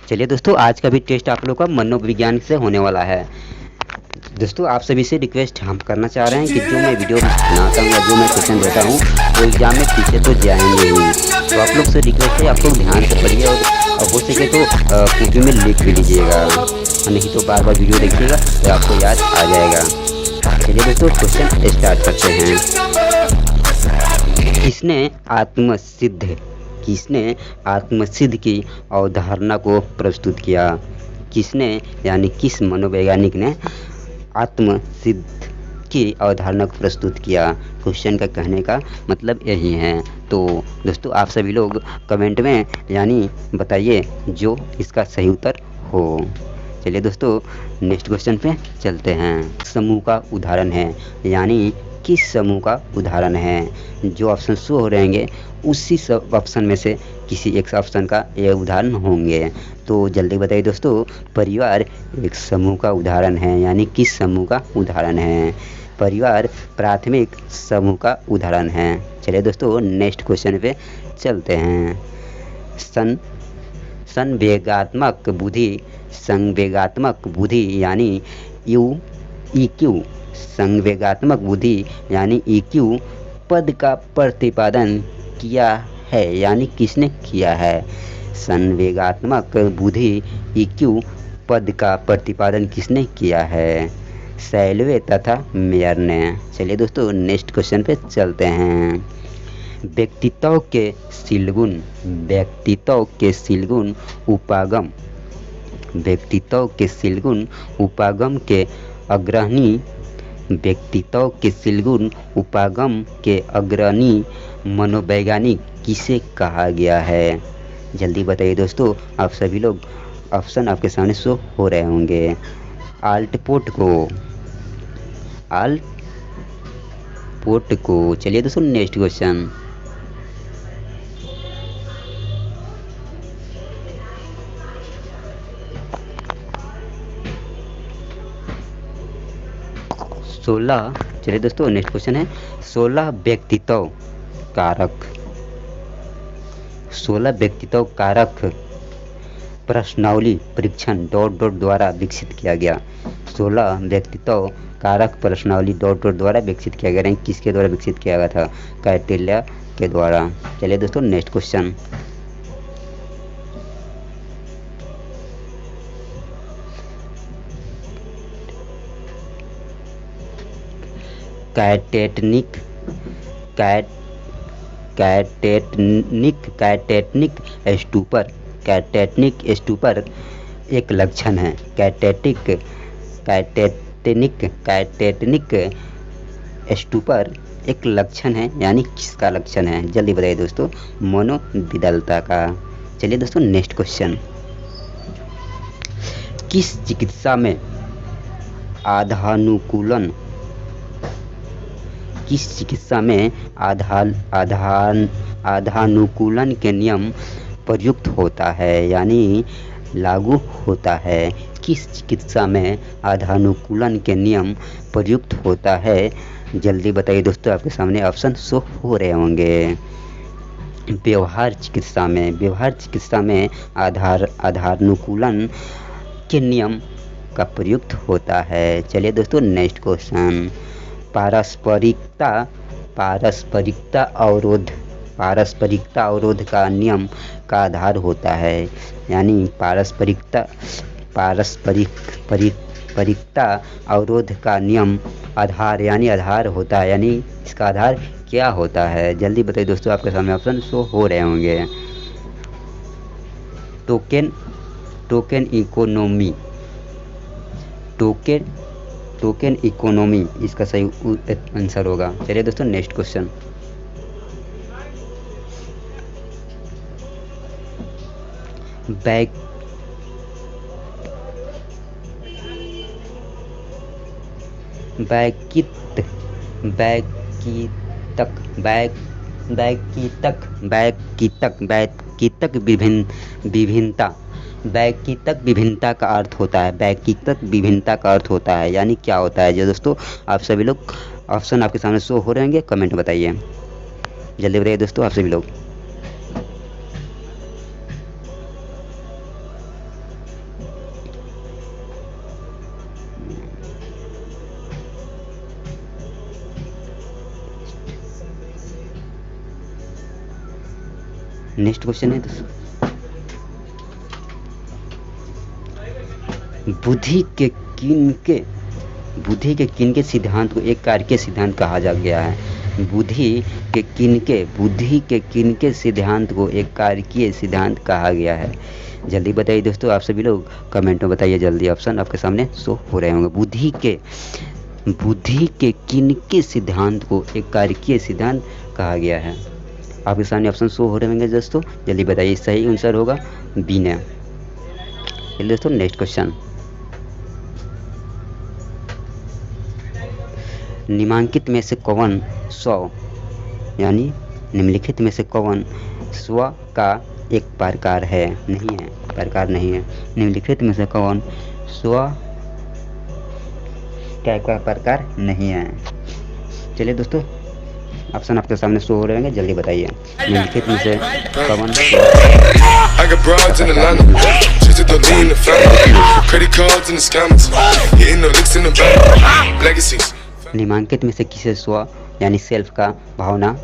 चलिए दोस्तों, आज का भी टेस्ट आप लोग का मनोविज्ञान से होने वाला है। दोस्तों, आप सभी से रिक्वेस्ट हम करना चाह रहे हैं कि जो मैं वीडियो बनाता हूँ या जो मैं क्वेश्चन देता हूँ वो एग्ज़ाम में पीछे तो जाएंगे ही। तो आप लोग से रिक्वेस्ट है, आप लोग ध्यान से पढ़िए और हो सके तो कॉपी में लिख भी लीजिएगा, नहीं तो बार बार वीडियो देखिएगा तो आपको याद आ जाएगा। चलिए दोस्तों, क्वेश्चन स्टार्ट करते हैं। किसने आत्मसिद्ध की अवधारणा को प्रस्तुत किया? किसने यानी किस मनोवैज्ञानिक ने आत्मसिद्ध की अवधारणा को प्रस्तुत किया? क्वेश्चन का कहने का मतलब यही है। तो दोस्तों, आप सभी लोग कमेंट में यानी बताइए जो इसका सही उत्तर हो। चलिए दोस्तों, नेक्स्ट क्वेश्चन पे चलते हैं। समूह का उदाहरण है, यानी किस समूह का उदाहरण है? जो ऑप्शन शो हो रहेंगे उसी सब ऑप्शन में से किसी एक ऑप्शन का ये उदाहरण होंगे। तो जल्दी बताइए दोस्तों, परिवार एक समूह का उदाहरण है, यानी किस समूह का उदाहरण है? परिवार प्राथमिक समूह का उदाहरण है। चलिए दोस्तों, नेक्स्ट क्वेश्चन पे चलते हैं। संवेगात्मक बुद्धि यानी EQ संवेगात्मक बुद्धि यानी EQ पद का प्रतिपादन किया है, यानी किसने किया है? संवेगात्मक बुद्धि EQ पद का प्रतिपादन किसने किया है? सैलवे तथा मेयर ने। चलिए दोस्तों, नेक्स्ट क्वेश्चन पे चलते हैं। व्यक्तित्व के सीलगुण उपागम के अग्रणी मनोवैज्ञानिक किसे कहा गया है? जल्दी बताइए दोस्तों, आप सभी लोग ऑप्शन आपके सामने शो हो रहे होंगे। आल्टपोर्ट को। चलिए दोस्तों, नेक्स्ट क्वेश्चन। चलिए दोस्तों, नेक्स्ट क्वेश्चन है 16 व्यक्तित्व कारक प्रश्नावली परीक्षण ... द्वारा विकसित किया गया। 16 व्यक्तित्व कारक प्रश्नावली ... द्वारा विकसित किया गया। किसके द्वारा विकसित किया गया था? कैटेल्या के द्वारा। चलिए दोस्तों, नेक्स्ट क्वेश्चन। कैटेटनिक स्टूपर एक लक्षण है। कैटेटनिक स्टूपर एक लक्षण है, यानी किसका लक्षण है? जल्दी बताइए दोस्तों, मनोविदलता का। चलिए दोस्तों, नेक्स्ट क्वेश्चन। किस चिकित्सा में आधानुकूलन के नियम प्रयुक्त होता है, यानी लागू होता है? किस चिकित्सा में आधानुकूलन के नियम प्रयुक्त होता है? जल्दी बताइए दोस्तों, आपके सामने ऑप्शन शो हो रहे होंगे। व्यवहार चिकित्सा में आधानुकूलन के नियम का प्रयुक्त होता है। चलिए दोस्तों, नेक्स्ट क्वेश्चन। पारस्परिकता अवरोध का नियम का आधार होता है, यानी पारस्परिकता अवरोध का नियम आधार होता है, यानी इसका आधार क्या होता है? जल्दी बताइए दोस्तों, आपके सामने ऑप्शन शो हो रहे होंगे। टोकन इकोनॉमी इसका सही आंसर होगा। चलिए दोस्तों, नेक्स्ट क्वेश्चन। वैयक्तिक विभिन्नता का अर्थ होता है, यानी क्या होता है? जो दोस्तों, आप सभी लोग ऑप्शन आपके सामने शो हो रहेंगे, कमेंट बताइए। जल्दी बताइए दोस्तों, आप सभी लोग। नेक्स्ट क्वेश्चन है दोस्तों, बुद्धि के किनके सिद्धांत को एक कार्य सिद्धांत कहा जा गया है? बुद्धि के किनके सिद्धांत को एक कार्य सिद्धांत कहा गया है? जल्दी बताइए दोस्तों, आप सभी लोग कमेंट में बताइए जल्दी, ऑप्शन आपके सामने शो हो रहे होंगे। बुद्धि के किनके सिद्धांत को एक कार्य सिद्धांत कहा गया है? आपके सामने ऑप्शन शो हो रहे होंगे दोस्तों, जल्दी बताइए। सही आंसर होगा बी ने। चलिए दोस्तों नेक्स्ट क्वेश्चन, निम्नलिखित में से कौन स्व का एक प्रकार है? नहीं है। निम्नलिखित में से कौन स्व का प्रकार नहीं है? चलिए दोस्तों, ऑप्शन आपके सामने शो हो रहे होंगे, जल्दी बताइए। निम्नलिखित में से कौन निम्नलिखित में से किसे स्व यानी सेल्फ का भावना